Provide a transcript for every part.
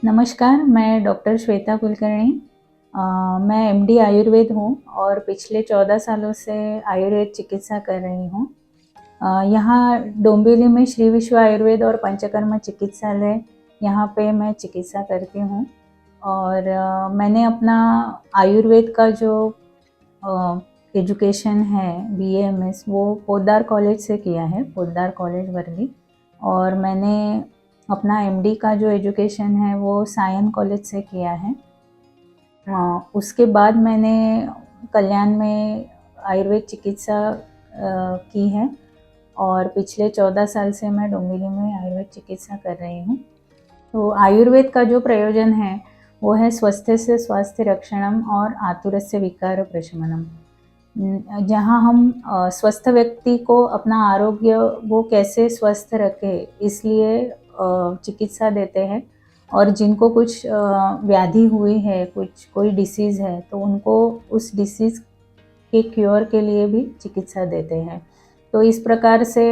नमस्कार, मैं डॉक्टर श्वेता कुलकर्णी। मैं एमडी आयुर्वेद हूँ और पिछले 14 सालों से आयुर्वेद चिकित्सा कर रही हूँ। यहाँ डोंबिवली में श्री विश्व आयुर्वेद और पंचकर्म चिकित्सालय, यहाँ पे मैं चिकित्सा करती हूँ। और मैंने अपना आयुर्वेद का जो एजुकेशन है बीएएमएस, वो पोद्दार कॉलेज से किया है, पोद्दार कॉलेज वर्ली। और मैंने अपना एमडी का जो एजुकेशन है वो सायन कॉलेज से किया है। उसके बाद मैंने कल्याण में आयुर्वेद चिकित्सा की है और पिछले 14 साल से मैं डोंबिवली में आयुर्वेद चिकित्सा कर रही हूँ। तो आयुर्वेद का जो प्रयोजन है वो है स्वस्थ से स्वास्थ्य रक्षणम और आतुरस्य विकार प्रशमनम। जहाँ हम स्वस्थ व्यक्ति को अपना आरोग्य वो कैसे स्वस्थ रखे, इसलिए चिकित्सा देते हैं। और जिनको कुछ व्याधि हुई है, कोई डिसीज़ है, तो उनको उस डिसीज़ के क्योर के लिए भी चिकित्सा देते हैं। तो इस प्रकार से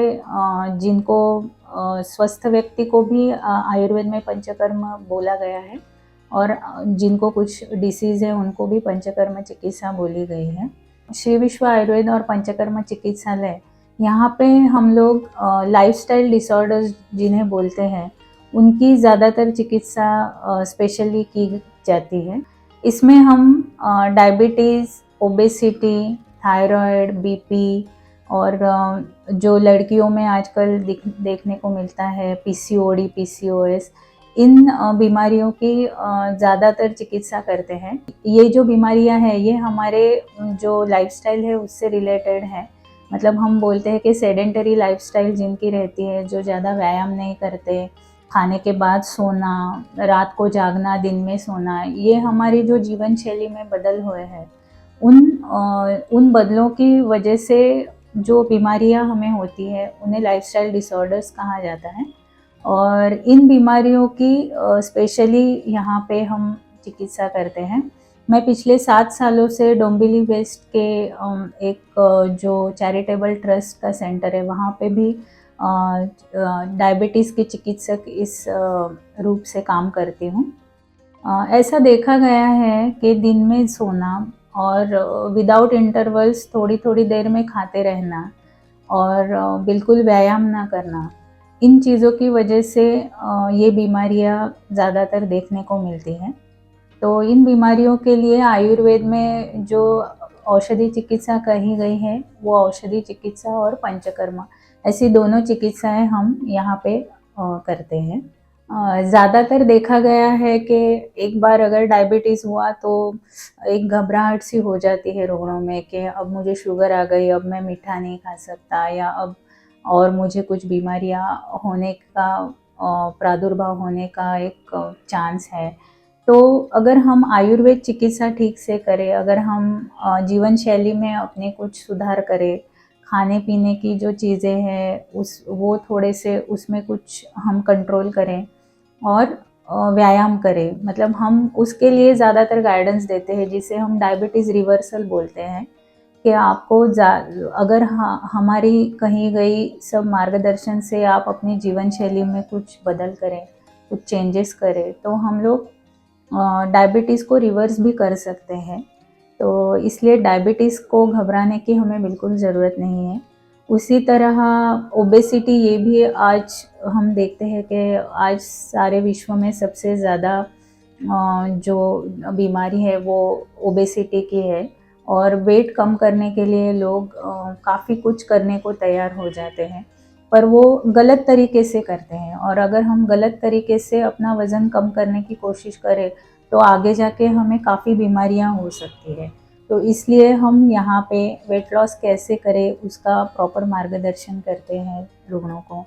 जिनको स्वस्थ व्यक्ति को भी आयुर्वेद में पंचकर्म बोला गया है और जिनको कुछ डिसीज़ है उनको भी पंचकर्म चिकित्सा बोली गई है। श्री विश्व आयुर्वेद और पंचकर्म चिकित्सालय, यहाँ पे हम लोग लाइफस्टाइल डिसऑर्डर्स जिन्हें बोलते हैं, उनकी ज़्यादातर चिकित्सा स्पेशली की जाती है। इसमें हम डायबिटीज़, ओबेसिटी, थायराइड, बीपी और जो लड़कियों में आजकल देखने को मिलता है पीसीओडी, पीसीओएस, इन बीमारियों की ज़्यादातर चिकित्सा करते हैं। ये जो बीमारियां हैं ये हमारे जो लाइफस्टाइल है उससे रिलेटेड है। मतलब हम बोलते हैं कि सेडेंटरी लाइफस्टाइल जिनकी रहती है, जो ज़्यादा व्यायाम नहीं करते, खाने के बाद सोना, रात को जागना, दिन में सोना, ये हमारी जो जीवन शैली में बदल हुए हैं, उन बदलों की वजह से जो बीमारियां हमें होती है उन्हें लाइफस्टाइल डिसऑर्डर्स कहा जाता है। और इन बीमारियों की स्पेशली यहाँ पे हम चिकित्सा करते हैं। मैं पिछले 7 सालों से डोंबिवली वेस्ट के एक जो चैरिटेबल ट्रस्ट का सेंटर है वहाँ पे भी डायबिटीज़ के चिकित्सक इस रूप से काम करती हूँ। ऐसा देखा गया है कि दिन में सोना और विदाउट इंटरवल्स थोड़ी थोड़ी देर में खाते रहना और बिल्कुल व्यायाम ना करना, इन चीज़ों की वजह से ये बीमारियां ज़्यादातर देखने को मिलती हैं। तो इन बीमारियों के लिए आयुर्वेद में जो औषधि चिकित्सा कही गई है वो औषधि चिकित्सा और पंचकर्म, ऐसी दोनों चिकित्साएं हम यहाँ पे करते हैं। ज़्यादातर देखा गया है कि एक बार अगर डायबिटीज़ हुआ तो एक घबराहट सी हो जाती है रोगियों में कि अब मुझे शुगर आ गई, अब मैं मीठा नहीं खा सकता, या अब और मुझे कुछ बीमारियां होने का प्रादुर्भाव होने का एक चांस है। तो अगर हम आयुर्वेद चिकित्सा ठीक से करें, अगर हम जीवन शैली में अपने कुछ सुधार करें, खाने पीने की जो चीज़ें हैं वो थोड़े से उसमें कुछ हम कंट्रोल करें और व्यायाम करें, मतलब हम उसके लिए ज़्यादातर गाइडेंस देते हैं जिसे हम डायबिटीज़ रिवर्सल बोलते हैं कि आपको अगर हमारी कही गई सब मार्गदर्शन से आप अपनी जीवन शैली में कुछ बदल करें, कुछ चेंजेस करें, तो हम लोग डायबिटीज़ को रिवर्स भी कर सकते हैं। तो इसलिए डायबिटीज़ को घबराने की हमें बिल्कुल ज़रूरत नहीं है। उसी तरह ओबेसिटी, ये भी आज हम देखते हैं कि आज सारे विश्व में सबसे ज़्यादा जो बीमारी है वो ओबेसिटी की है। और वेट कम करने के लिए लोग काफ़ी कुछ करने को तैयार हो जाते हैं, पर वो गलत तरीके से करते हैं। और अगर हम गलत तरीके से अपना वज़न कम करने की कोशिश करें तो आगे जाके हमें काफ़ी बीमारियां हो सकती है। तो इसलिए हम यहाँ पे वेट लॉस कैसे करें उसका प्रॉपर मार्गदर्शन करते हैं रुग्णों को।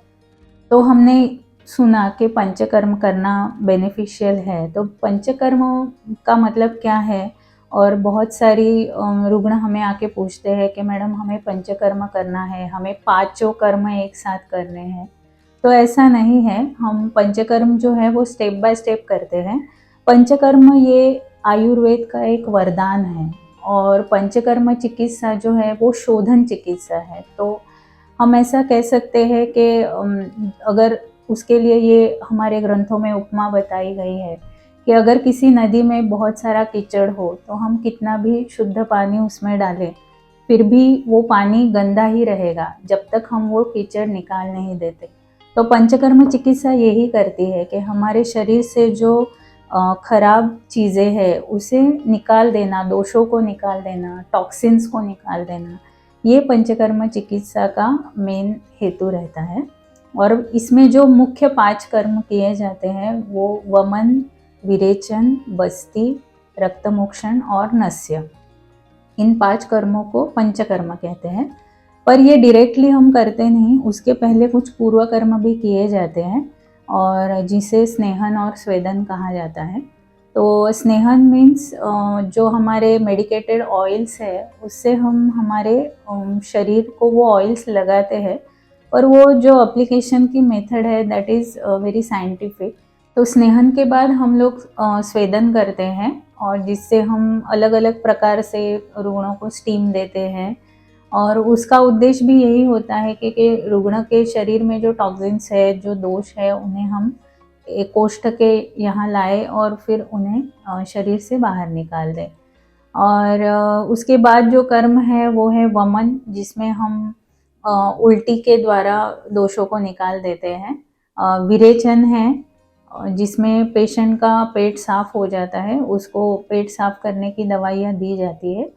तो हमने सुना कि पंचकर्म करना बेनिफिशियल है, तो पंचकर्म का मतलब क्या है? और बहुत सारी रुग्ण हमें आके पूछते हैं कि मैडम हमें पंचकर्म करना है, हमें पांचों कर्म एक साथ करने हैं। तो ऐसा नहीं है, हम पंचकर्म जो है वो स्टेप बाय स्टेप करते हैं। पंचकर्म ये आयुर्वेद का एक वरदान है और पंचकर्म चिकित्सा जो है वो शोधन चिकित्सा है। तो हम ऐसा कह सकते हैं कि अगर उसके लिए ये हमारे ग्रंथों में उपमा बताई गई है कि अगर किसी नदी में बहुत सारा कीचड़ हो तो हम कितना भी शुद्ध पानी उसमें डालें, फिर भी वो पानी गंदा ही रहेगा जब तक हम वो कीचड़ निकाल नहीं देते। तो पंचकर्म चिकित्सा यही करती है कि हमारे शरीर से जो खराब चीज़ें हैं उसे निकाल देना, दोषों को निकाल देना, टॉक्सिन्स को निकाल देना, ये पंचकर्म चिकित्सा का मेन हेतु रहता है। और इसमें जो मुख्य 5 कर्म किए जाते हैं वो वमन, विरेचन, बस्ती, रक्तमोक्षण और नस्य, इन 5 कर्मों को पंचकर्म कहते हैं। पर ये डायरेक्टली हम करते नहीं, उसके पहले कुछ पूर्व कर्म भी किए जाते हैं और जिसे स्नेहन और स्वेदन कहा जाता है। तो स्नेहन मीन्स जो हमारे मेडिकेटेड ऑयल्स है उससे हम हमारे शरीर को वो ऑयल्स लगाते हैं, पर वो जो एप्लीकेशन की मेथड है दैट इज़ वेरी साइंटिफिक। तो स्नेहन के बाद हम लोग स्वेदन करते हैं और जिससे हम अलग अलग प्रकार से रुग्णों को स्टीम देते हैं और उसका उद्देश्य भी यही होता है कि रुग्ण के शरीर में जो टॉक्सिन्स है, जो दोष है, उन्हें हम एक कोष्ठ के यहाँ लाए और फिर उन्हें शरीर से बाहर निकाल दें। और उसके बाद जो कर्म है वो है वमन, जिसमें हम उल्टी के द्वारा दोषों को निकाल देते हैं। विरेचन है जिसमें पेशेंट का पेट साफ हो जाता है, उसको पेट साफ करने की दवाइयाँ दी जाती है।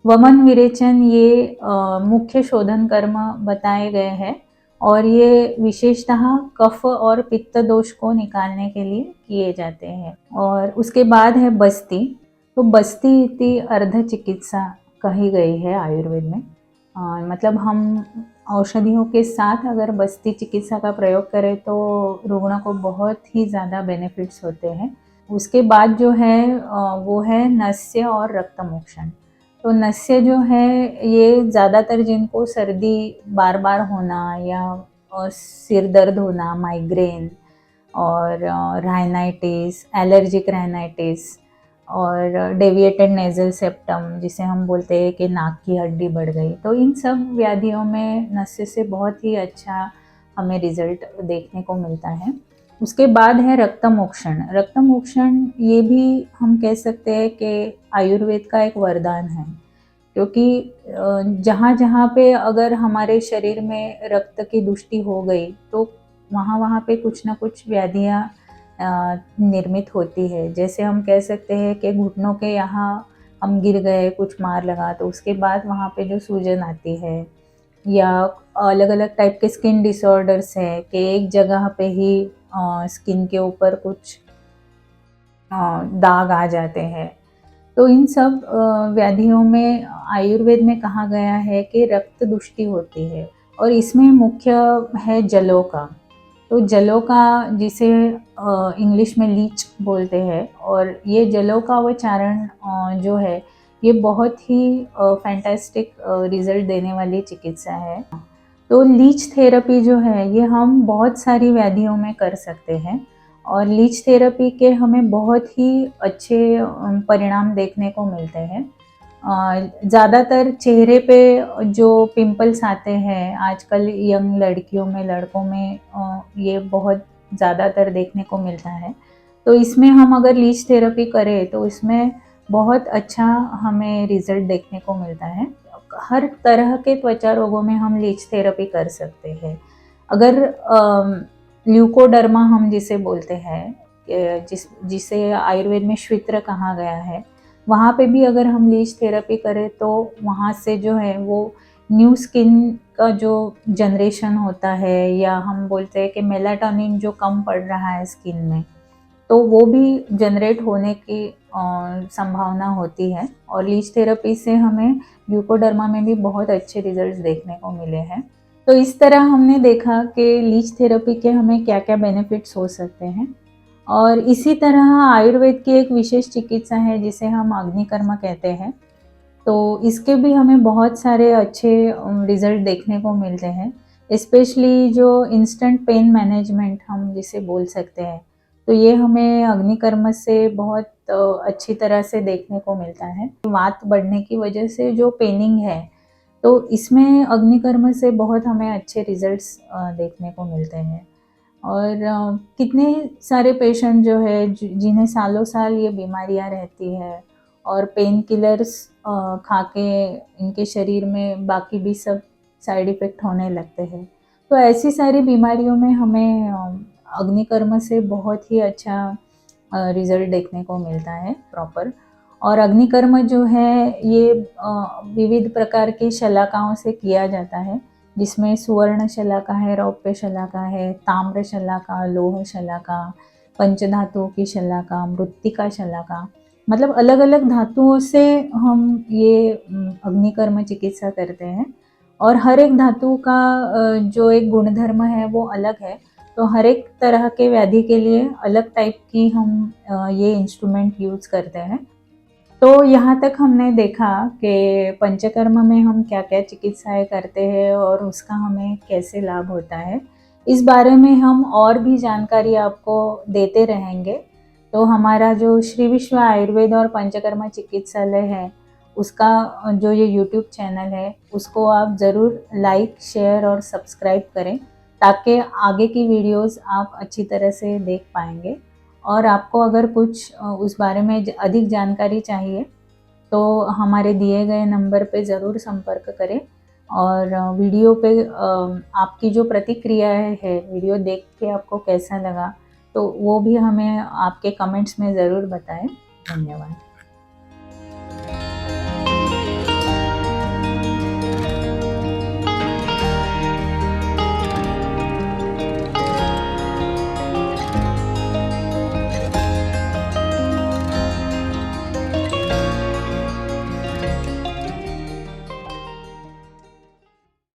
वमन विरेचन ये मुख्य शोधन कर्म बताए गए हैं और ये विशेषतः कफ और पित्त दोष को निकालने के लिए किए जाते हैं। और उसके बाद है बस्ती। तो बस्ती इति अर्ध चिकित्सा कही गई है आयुर्वेद में। मतलब हम औषधियों के साथ अगर बस्ती चिकित्सा का प्रयोग करें तो रुग्ण को बहुत ही ज़्यादा बेनिफिट्स होते हैं। उसके बाद जो है वो है नस्य और रक्तमोक्षण। तो नस्य जो है ये ज़्यादातर जिनको सर्दी बार बार होना या सिर दर्द होना, माइग्रेन और राइनाइटिस, एलर्जिक राइनाइटिस और डेविएटेड नेज़ल सेप्टम जिसे हम बोलते हैं कि नाक की हड्डी बढ़ गई, तो इन सब व्याधियों में नस्य से बहुत ही अच्छा हमें रिजल्ट देखने को मिलता है। उसके बाद है रक्तमोक्षण। रक्तमोक्षण ये भी हम कह सकते हैं कि आयुर्वेद का एक वरदान है, क्योंकि जहाँ जहाँ पे अगर हमारे शरीर में रक्त की दुष्टि हो गई तो वहाँ वहाँ पे कुछ ना कुछ व्याधियाँ निर्मित होती है। जैसे हम कह सकते हैं कि घुटनों के यहाँ हम गिर गए, कुछ मार लगा, तो उसके बाद वहाँ पे जो सूजन आती है, या अलग अलग टाइप के स्किन डिसऑर्डर्स है कि एक जगह पे ही स्किन के ऊपर कुछ दाग आ जाते हैं। तो इन सब व्याधियों में आयुर्वेद में कहा गया है कि रक्त दुष्टि होती है और इसमें मुख्य है जलों का। तो जलों का जिसे इंग्लिश में लीच बोलते हैं, और ये जलों का उच्चारण जो है ये बहुत ही फैंटास्टिक रिजल्ट देने वाली चिकित्सा है। तो लीच थेरेपी जो है ये हम बहुत सारी व्याधियों में कर सकते हैं और लीच थेरेपी के हमें बहुत ही अच्छे परिणाम देखने को मिलते हैं। ज़्यादातर चेहरे पे जो पिंपल्स आते हैं आजकल यंग लड़कियों में, लड़कों में ये बहुत ज़्यादातर देखने को मिलता है। तो इसमें हम अगर लीच थेरेपी करें तो इसमें बहुत अच्छा हमें रिज़ल्ट देखने को मिलता है। हर तरह के त्वचा रोगों में हम लीच थेरेपी कर सकते हैं। अगर ल्यूकोडर्मा हम जिसे बोलते हैं, जिसे आयुर्वेद में श्वित्र कहा गया है, वहाँ पे भी अगर हम लीच थेरेपी करें तो वहाँ से जो है वो न्यू स्किन का जो जनरेशन होता है, या हम बोलते हैं कि मेलाटोनिन जो कम पड़ रहा है स्किन में, तो वो भी जनरेट होने की संभावना होती है। और लीच थेरेपी से हमें ल्यूकोडर्मा में भी बहुत अच्छे रिजल्ट्स देखने को मिले हैं। तो इस तरह हमने देखा कि लीच थेरेपी के हमें क्या क्या बेनिफिट्स हो सकते हैं। और इसी तरह आयुर्वेद की एक विशेष चिकित्सा है जिसे हम अग्निकर्म कहते हैं। तो इसके भी हमें बहुत सारे अच्छे रिजल्ट देखने को मिलते हैं, स्पेशली जो इंस्टेंट पेन मैनेजमेंट हम जिसे बोल सकते हैं, तो ये हमें अग्निकर्म से बहुत अच्छी तरह से देखने को मिलता है। वात बढ़ने की वजह से जो पेनिंग है, तो इसमें अग्निकर्म से बहुत हमें अच्छे रिजल्ट्स देखने को मिलते हैं। और कितने सारे पेशेंट जो है जिन्हें सालों साल ये बीमारियां रहती है और पेन किलर्स खा के इनके शरीर में बाकी भी सब साइड इफ़ेक्ट होने लगते हैं। तो ऐसी सारी बीमारियों में हमें अग्निकर्म से बहुत ही अच्छा रिज़ल्ट देखने को मिलता है प्रॉपर। और अग्निकर्म जो है ये विविध प्रकार की शलाकाओं से किया जाता है, जिसमें सुवर्ण शलाका है, रौप्य शलाका है, ताम्र शलाका, लोह शलाका, पंचधातुओं की शलाका, मृत्तिका शलाका, मतलब अलग अलग धातुओं से हम ये अग्निकर्म चिकित्सा करते हैं। और हर एक धातु का जो एक गुणधर्म है वो अलग है, तो हर एक तरह के व्याधि के लिए अलग टाइप की हम ये इंस्ट्रूमेंट यूज़ करते हैं। तो यहाँ तक हमने देखा कि पंचकर्म में हम क्या-क्या चिकित्साएँ करते हैं और उसका हमें कैसे लाभ होता है। इस बारे में हम और भी जानकारी आपको देते रहेंगे। तो हमारा जो श्री विश्व आयुर्वेद और पंचकर्म चिकित्सालय है, उसका जो ये यूट्यूब चैनल है, उसको आप ज़रूर लाइक, शेयर और सब्सक्राइब करें, ताकि आगे की वीडियोज़ आप अच्छी तरह से देख पाएँगे। और आपको अगर कुछ उस बारे में अधिक जानकारी चाहिए तो हमारे दिए गए नंबर पे ज़रूर संपर्क करें। और वीडियो पे आपकी जो प्रतिक्रिया है वीडियो देख के आपको कैसा लगा, तो वो भी हमें आपके कमेंट्स में ज़रूर बताएं। धन्यवाद।